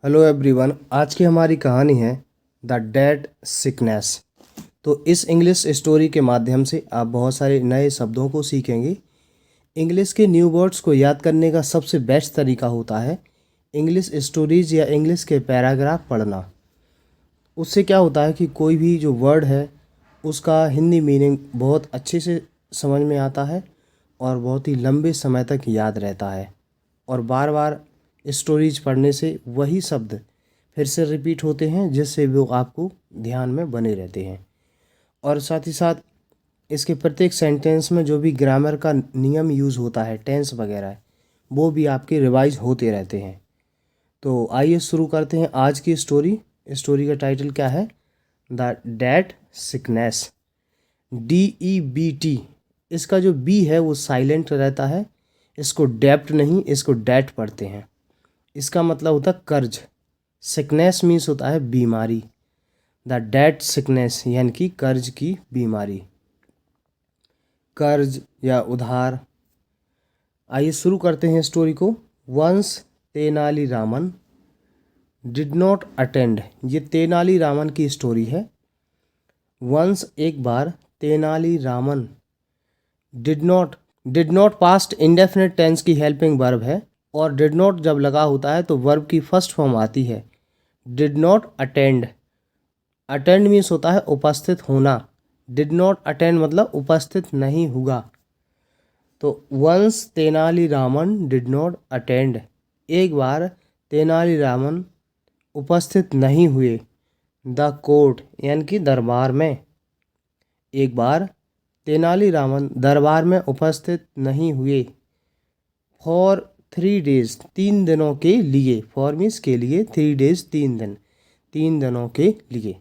Hello everyone, आज की हमारी कहानी है द डेड सिकनेस। तो इस इंग्लिश स्टोरी के माध्यम से आप बहुत सारे नए शब्दों को सीखेंगे। इंग्लिश के न्यू वर्ड्स को याद करने का सबसे बेस्ट तरीका होता है इंग्लिश स्टोरीज या इंग्लिश के पैराग्राफ पढ़ना। उससे क्या होता है कि कोई भी जो वर्ड है उसका हिंदी मीनिंग बहुत अच्छे से समझ में आता है और बहुत ही लंबे समय तक याद रहता है। और बार बार स्टोरीज पढ़ने से वही शब्द फिर से रिपीट होते हैं, जिससे वो आपको ध्यान में बने रहते हैं। और साथ ही साथ इसके प्रत्येक सेंटेंस में जो भी ग्रामर का नियम यूज़ होता है, टेंस वगैरह, वो भी आपके रिवाइज होते रहते हैं। तो आइए शुरू करते हैं आज की स्टोरी। स्टोरी का टाइटल क्या है? The dead sickness. DEBT। इसका जो बी है वो साइलेंट रहता है। इसको डेप्ट नहीं, इसको डेट पढ़ते हैं। इसका मतलब होता है कर्ज। सिकनेस मीन्स होता है बीमारी। द डेट सिकनेस यानी कि कर्ज की बीमारी, कर्ज या उधार। आइए शुरू करते हैं स्टोरी को। Once Tenaliraman did not attend. ये तेनालीरामन की स्टोरी है। वंस एक बार, Tenaliraman did not past indefinite tense की हेल्पिंग वर्ब है। और डिड नॉट जब लगा होता है तो वर्ब की फर्स्ट फॉर्म आती है। Did not attend. Attend means होता है उपस्थित होना। डिड नॉट अटेंड मतलब उपस्थित नहीं हुआ। तो once Tenaliraman did not attend. एक बार तेनालीरामन उपस्थित नहीं हुए। द कोर्ट यानी कि दरबार में। एक बार तेनालीरामन दरबार में उपस्थित नहीं हुए। फॉर 3 डेज, 3 दिनों के लिए। फॉर मीन्स के लिए, 3 डेज 3 दिन, 3 दिनों के लिए।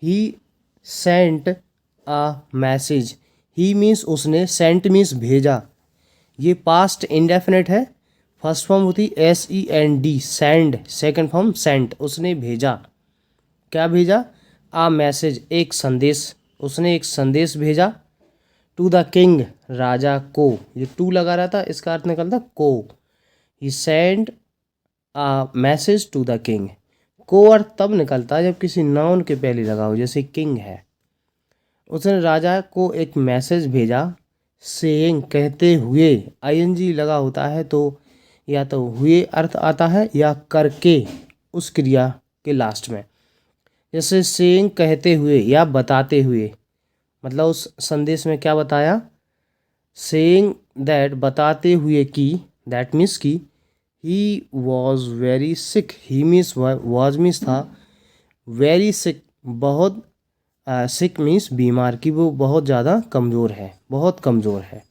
He sent a message. He means उसने, सेंट मीन्स भेजा। ये पास्ट इंडेफिनिट है। फर्स्ट फॉर्म होती SEND, send. Second form sent, उसने भेजा। क्या भेजा? आ मैसेज, एक संदेश। उसने एक संदेश भेजा। टू द किंग, राजा को। ये टू लगा रहता, इसका अर्थ निकलता को। He send a message to the king. को अर्थ तब निकलता है जब किसी नाउन के पहले लगा हो, जैसे किंग है। उसने राजा को एक मैसेज भेजा। सेइंग, कहते हुए। ING लगा होता है तो या तो हुए अर्थ आता है या करके, उस क्रिया के लास्ट में। जैसे सेइंग, कहते हुए या बताते हुए, मतलब उस संदेश में क्या बताया? सेइंग दैट, बताते हुए कि, दैट मीन्स की, he was very sick. He means was means था, वेरी सिक बहुत, सिक मीन्स बीमार, की वो बहुत ज़्यादा कमज़ोर है, बहुत कमज़ोर है।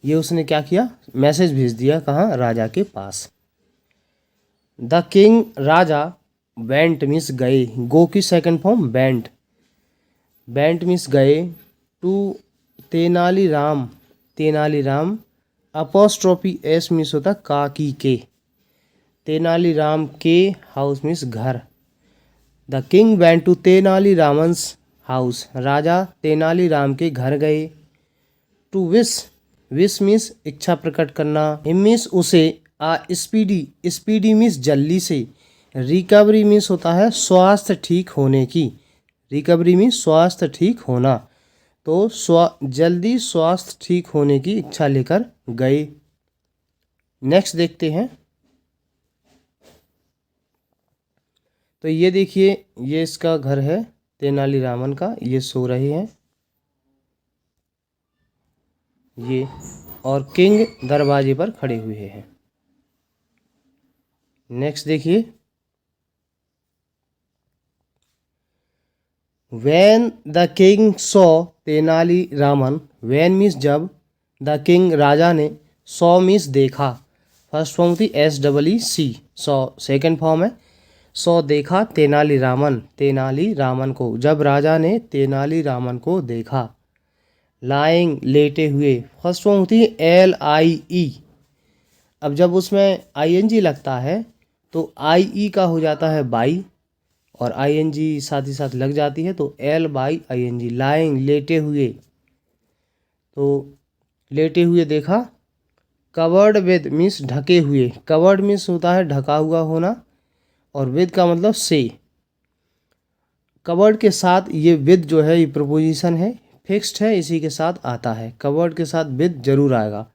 ये उसने क्या किया? मैसेज भेज दिया। कहाँ? राजा के पास। द किंग, राजा, वेंट मीन्स गए। गो की second form went. Went means गए। To Tenaliram, Tenaliram, apostrophe S means होता का की के। तेनालीराम के हाउस मीन्स घर। The king went to Tenaliraman's house. राजा तेनालीराम के घर गए। टू विश, विश मीन्स इच्छा प्रकट करना। हिम मीन्स उसे। स्पीडी, स्पीडी मीन्स जल्दी से। रिकवरी मीन्स होता है स्वास्थ्य ठीक होने की। रिकवरी मीन्स स्वास्थ्य ठीक होना। तो जल्दी स्वास्थ्य ठीक होने की इच्छा लेकर गए। नेक्स्ट देखते हैं। तो ये देखिए, ये इसका घर है तेनालीरामन का। ये सो रहे हैं ये, और किंग दरवाजे पर खड़े हुए हैं। नेक्स्ट देखिए। When the king saw Tenaliraman. When means जब, द किंग राजा ने, सॉ मीन्स देखा। फर्स्ट फॉर्म थी SEEC, सॉ सेकंड फॉर्म है। सॉ देखा तेनालीरामन, तेनालीरामन को। जब राजा ने तेनालीरामन को देखा। लाइंग, लेटे हुए। फर्स्ट फॉर्म होती है LIE। अब जब उसमें ING लगता है तो IE का हो जाता है बाई, और ING साथ ही साथ लग जाती है तो LING, लाइंग, लेटे हुए। तो लेटे हुए देखा। कवर्ड विद मीन्स ढके हुए, कवर्ड मीन्स होता है ढका हुआ होना, और विद का मतलब से। कवर्ड के साथ ये विद जो है ये प्रपोजिशन है, फिक्स्ड है, इसी के साथ आता है। कवर्ड के साथ विद जरूर आएगा।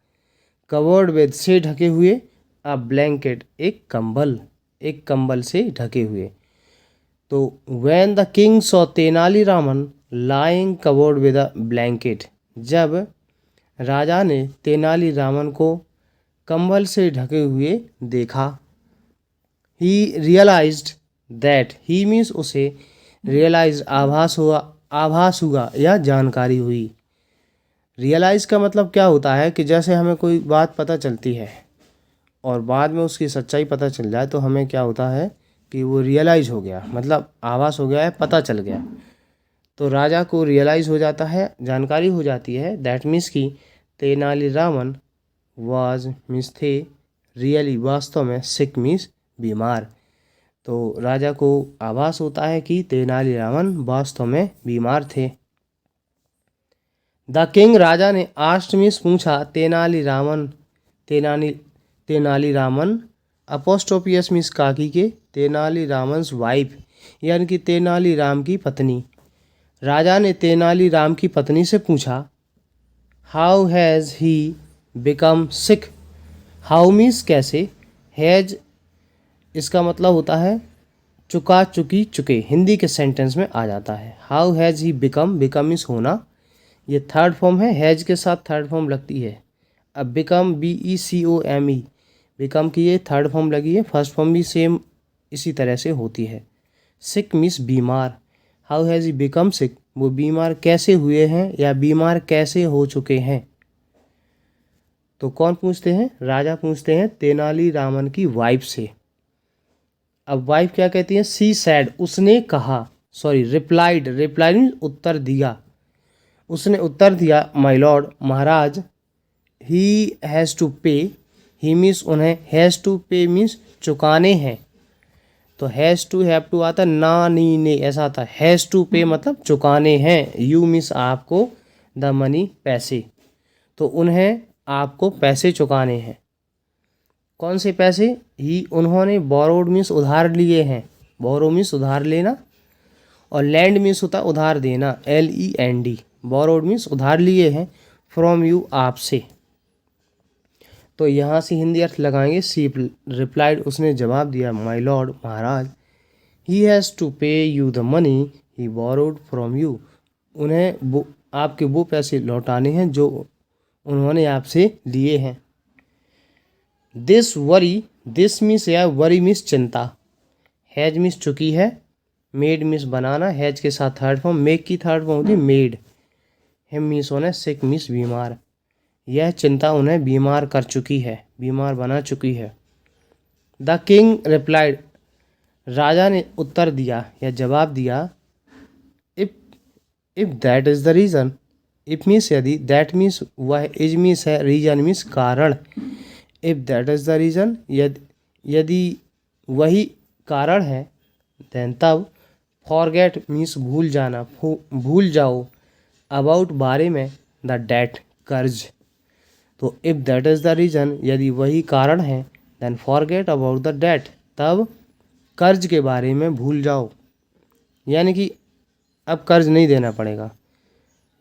कवर्ड विद से ढके हुए, अ ब्लैंकेट एक कंबल, एक कंबल से ढके हुए। तो when the king saw Tenali Raman lying covered with a blanket, जब राजा ने तेनालीरामन को कंबल से ढके हुए देखा, ही रियलाइज्ड दैट, ही मीन्स उसे, रियलाइज आभास हुआ या जानकारी हुई। रियलाइज़ का मतलब क्या होता है कि जैसे हमें कोई बात पता चलती है और बाद में उसकी सच्चाई पता चल जाए तो हमें क्या होता है कि वो रियलाइज़ हो गया, मतलब आभास हो गया है, पता चल गया। तो राजा को रियलाइज़ हो जाता है, जानकारी हो जाती है। दैट मीन्स कि तेनालीरामन वाज मीन्स थे, रियली वास्तव में, सिक मीन्स बीमार। तो राजा को आभास होता है कि तेनालीरामन वास्तव में बीमार थे। द किंग, राजा ने, आस्ट मीन्स पूछा, तेनालीरामन अपोस्ट्रोपियस मीन्स काकी के, तेनालीरामन्स वाइफ यानी कि तेनालीराम की पत्नी। राजा ने तेनालीराम की पत्नी से पूछा, how has he become sick. How means कैसे, हैज़ इसका मतलब होता है चुका, चुकी, चुके, हिंदी के सेंटेंस में आ जाता है। How has he become, become means होना, ये थर्ड फॉर्म है, हैज़ के साथ थर्ड फॉर्म लगती है। अब बिकम, BECOME, बिकम की ये थर्ड फॉर्म लगी है, फर्स्ट फॉर्म भी सेम इसी तरह से होती है। सिक मीन्स बीमार। हाउ हैज़ ही बिकम सिक, वो बीमार कैसे हुए हैं या बीमार कैसे हो चुके हैं। तो कौन पूछते हैं, राजा पूछते हैं तेनालीरामन की वाइफ से। अब वाइफ क्या कहती है, सी सैड, उसने कहा, सॉरी रिप्लाइड, रिप्लाइड मीन्स उत्तर दिया, उसने उत्तर दिया, माय लॉर्ड, महाराज, he has to pay, he means उन्हें, हैज़ टू पे मीन्स चुकाने हैं। तो हैज़ टू, हैव टू आता ना, नी, ने ऐसा आता है। हैज़ टू पे मतलब चुकाने हैं, यू मीन्स आपको, द मनी पैसे, तो उन्हें आपको पैसे चुकाने हैं। कौन से पैसे, ही उन्होंने, बोरोड मीन्स उधार लिए हैं, बोरो मीन्स उधार लेना, और लैंड मीन्स होता है उधार देना, LEND, बोरोड मीन्स उधार लिए हैं, फ्रॉम यू आपसे। तो यहाँ से हिंदी अर्थ लगाएंगे, सी रिप्लाइड, उसने जवाब दिया, माय लॉर्ड, महाराज, he has to pay you the money he borrowed from you, उन्हें वो आपके वो पैसे लौटाने हैं जो उन्होंने आपसे लिए हैं। दिस वरी, दिस मीन्स या वरी मीन्स चिंता, हैज मीन्स चुकी है, मेड मीन्स बनाना, हैज के साथ थर्ड फॉर्म, मेक की थर्ड फॉर्म होती है मेड, हिम मीन्स उन्हें, सिक मीन्स बीमार, यह चिंता उन्हें बीमार कर चुकी है, बीमार बना चुकी है। द किंग रिप्लाइड, राजा ने उत्तर दिया या जवाब दिया, if that is the reason, if means यदि, दैट मीन्स वह, इज मीन्स है, रीजन मीन्स कारण। If that is the reason, यदि वही कारण है, देन तब, फॉरगेट मीन्स भूल जाना, भूल जाओ, अबाउट बारे में, द डेट कर्ज। तो if that is the reason, यदि वही कारण है, then forget about the debt, तब कर्ज के बारे में भूल जाओ, यानी कि अब कर्ज नहीं देना पड़ेगा।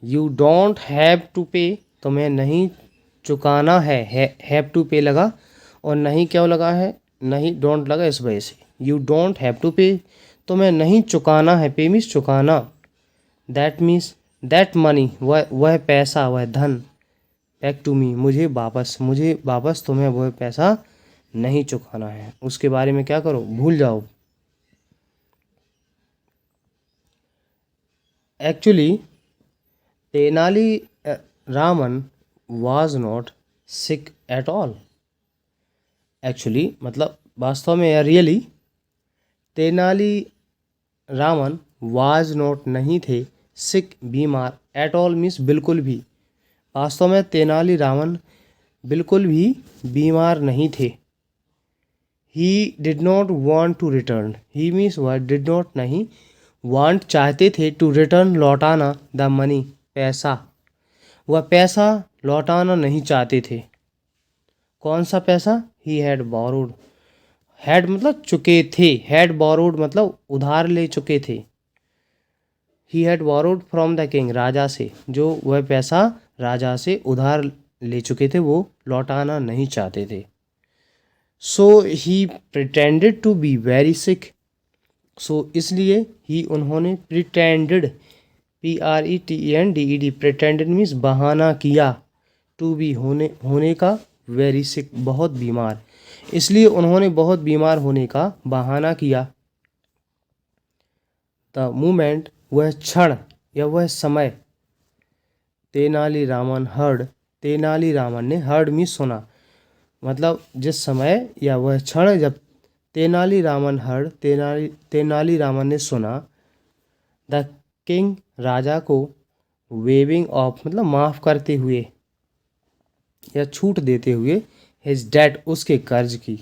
यू डोंट हैव टू पे, तुम्हें नहीं चुकाना है, हैव टू पे लगा, और नहीं क्यों लगा है, नहीं डोंट लगा इस वजह से। यू डोंट हैव टू पे, तुम्हें नहीं चुकाना है, पे मीन्स चुकाना, दैट मीन्स दैट मनी, वह पैसा, वह धन, बैक टू मी, मुझे वापस तुम्हें वह पैसा नहीं चुकाना है, उसके बारे में क्या करो, भूल जाओ। Actually Tenali Raman was not sick at all, actually मतलब वास्तव में या रियली, तेनालीरामन वाज नॉट नहीं थे, सिक बीमार, एट ऑल मीन्स बिल्कुल भी, वास्तव में तेनालीरामन बिल्कुल भी बीमार नहीं थे। He did not want to return, he means वह, डिड नॉट नहीं, वांट चाहते थे, टू रिटर्न लौटाना, द मनी पैसा, वह पैसा लौटाना नहीं चाहते थे। कौन सा पैसा? ही हैड बोरोड, हैड मतलब चुके थे, हैड बोरोड मतलब उधार ले चुके थे। He had borrowed from the king, राजा से, जो वह पैसा राजा से उधार ले चुके थे वो लौटाना नहीं चाहते थे। So he pretended to be very sick, so इसलिए ही उन्होंने प्रिटेंडेड, PRETENDED, प्रिटेंडेड मीन्स बहाना किया, टू बी होने का, वेरी सिक बहुत बीमार, इसलिए उन्होंने बहुत बीमार होने का बहाना किया। द मोमेंट, वह क्षण या वह समय, तेनालीरामन हर्ड, तेनालीरामन ने, हर्ड मीन्स सुना, मतलब जिस समय या वह क्षण जब तेनालीरामन हर्ड, तेनालीरामन ने सुना, द किंग, राजा को, वेविंग ऑफ मतलब माफ़ करते हुए या छूट देते हुए, हिज डेट उसके कर्ज की।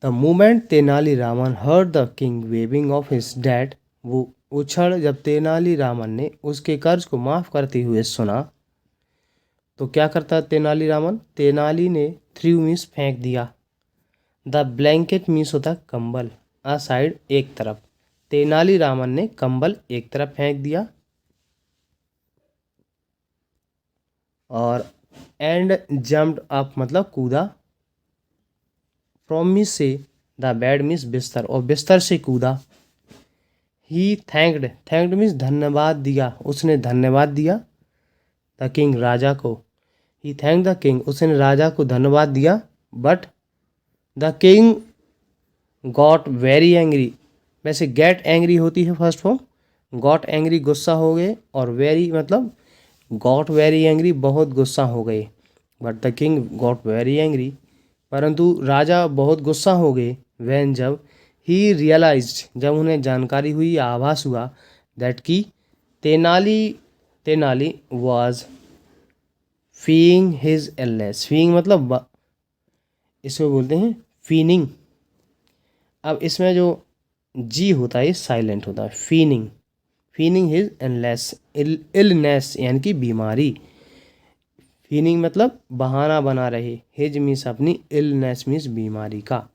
The moment Tenaliraman heard the king waving off his debt, वो क्षण जब तेनालीरामन ने उसके कर्ज को माफ़ करते हुए सुना, तो क्या करता तेनालीरामन? तेनाली ने थ्रू मीन्स फेंक दिया, द ब्लैंकेट मीन्स होता कंबल, असाइड एक तरफ, तेनालीरामन ने कंबल एक तरफ फेंक दिया। और एंड जम्प्ड अप मतलब कूदा, फ्रॉम मीन्स से, द बेड मीन्स बिस्तर, और बिस्तर से कूदा। ही थैंक्ड, थैंक्ड मीन्स धन्यवाद दिया, उसने धन्यवाद दिया, द किंग राजा को, ही थैंक द किंग, उसने राजा को धन्यवाद दिया। But the king got very angry, वैसे गेट एंग्री होती है फर्स्ट फॉर्म, गॉट एंग्री गुस्सा हो गए, और वेरी मतलब गॉट वेरी एंग्री बहुत गुस्सा हो गए। But the king got very angry, परंतु राजा बहुत गुस्सा हो गए, वैन जब, ही रियलाइज्ड जब उन्हें जानकारी हुई या आभास हुआ, दैट की तेनाली वाज फीइंग हिज इलनेस, फीइंग मतलब इसको बोलते हैं फीनिंग। अब इसमें जो जी होता है साइलेंट होता है, फीनिंग, फीनिंग हिज इलनेस, इलनेस यानी कि बीमारी, फीनिंग मतलब बहाना बना रहे, हिज मीन्स अपनी, इलनेस मीन्स बीमारी का।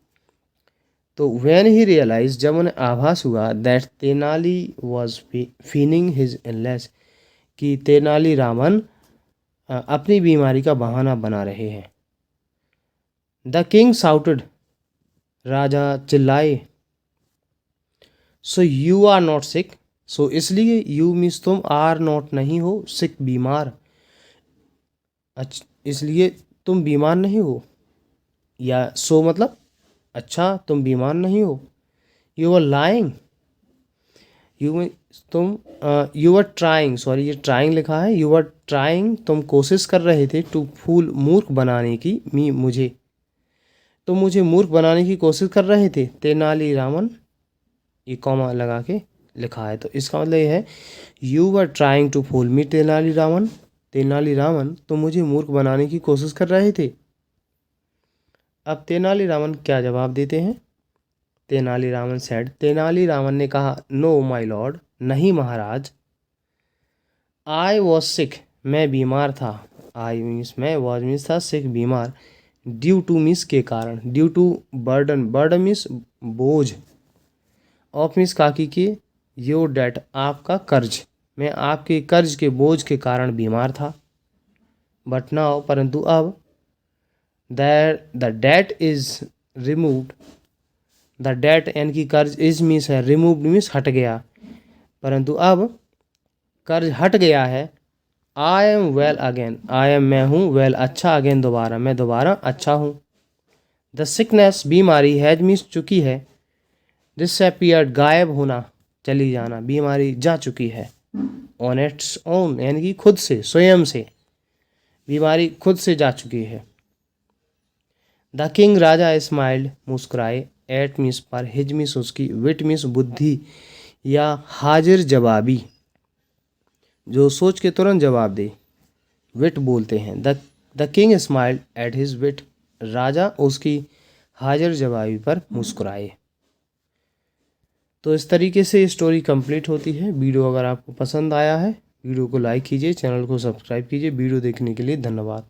तो व्हेन ही रियलाइज जब उन्हें आभास हुआ, that Tenali was feigning his illness, कि तेनालीरामन अपनी बीमारी का बहाना बना रहे हैं। द किंग साउटेड, राजा चिल्लाए, so you are not sick, so इसलिए यू मीन्स तुम, आर नॉट नहीं हो, सिक बीमार, अच्छा इसलिए तुम बीमार नहीं हो, या सो मतलब अच्छा तुम बीमार नहीं हो। यू आर लाइंग, यू तुम, यू आर ट्राइंग, सॉरी ये ट्राइंग लिखा है, यू आर ट्राइंग तुम कोशिश कर रहे थे, टू फूल मूर्ख बनाने की, मी मुझे, तुम मुझे मूर्ख बनाने की कोशिश कर रहे थे, तेनालीरामन, ये कॉमा लगा के लिखा है, तो इसका मतलब ये है you are trying to fool me Tenaliraman, Tenaliraman तुम मुझे मूर्ख बनाने की कोशिश कर रहे थे। अब तेनालीरामन क्या जवाब देते हैं? तेनालीरामन सेड, तेनालीरामन ने कहा, नो माय लॉर्ड, नहीं महाराज, आई वॉज सिक, मैं बीमार था, आई मीन्स मैं, वॉज मीन्स था, सिक बीमार, ड्यू टू मीन्स के कारण, due to burden, burden means बोझ, ऑफ मीन्स काकी के, योर डेट आपका कर्ज, मैं आपके कर्ज के बोझ के कारण बीमार था। बट नाउ परंतु अब, the debt is removed, the debt यानी कि कर्ज, इज मीन्स है, रिमूव्ड मीन्स हट गया, परंतु अब कर्ज हट गया है। I am well again, I am मैं हूँ, वेल अच्छा, अगेन दोबारा, मैं दोबारा अच्छा हूँ। द सिकनेस बीमारी, हैज मीन्स चुकी है, डिसअपियर्ड गायब होना, चली जाना, बीमारी जा चुकी है, ऑन इट्स ओन यानी कि खुद से, स्वयं से, बीमारी खुद से जा चुकी है। द किंग राजा स्माइल्ड मुस्कुराए, एट मीन्स पर, हिज मीन्स उसकी, विट मीन्स बुद्धि या हाजिर जवाबी, जो सोच के तुरंत जवाब दे, विट बोलते हैं। The king smiled at his wit, राजा उसकी हाजिर जवाबी पर मुस्कुराए। तो इस तरीके से स्टोरी कंप्लीट होती है। वीडियो अगर आपको पसंद आया है, वीडियो को लाइक कीजिए, चैनल को सब्सक्राइब कीजिए। वीडियो देखने के लिए धन्यवाद।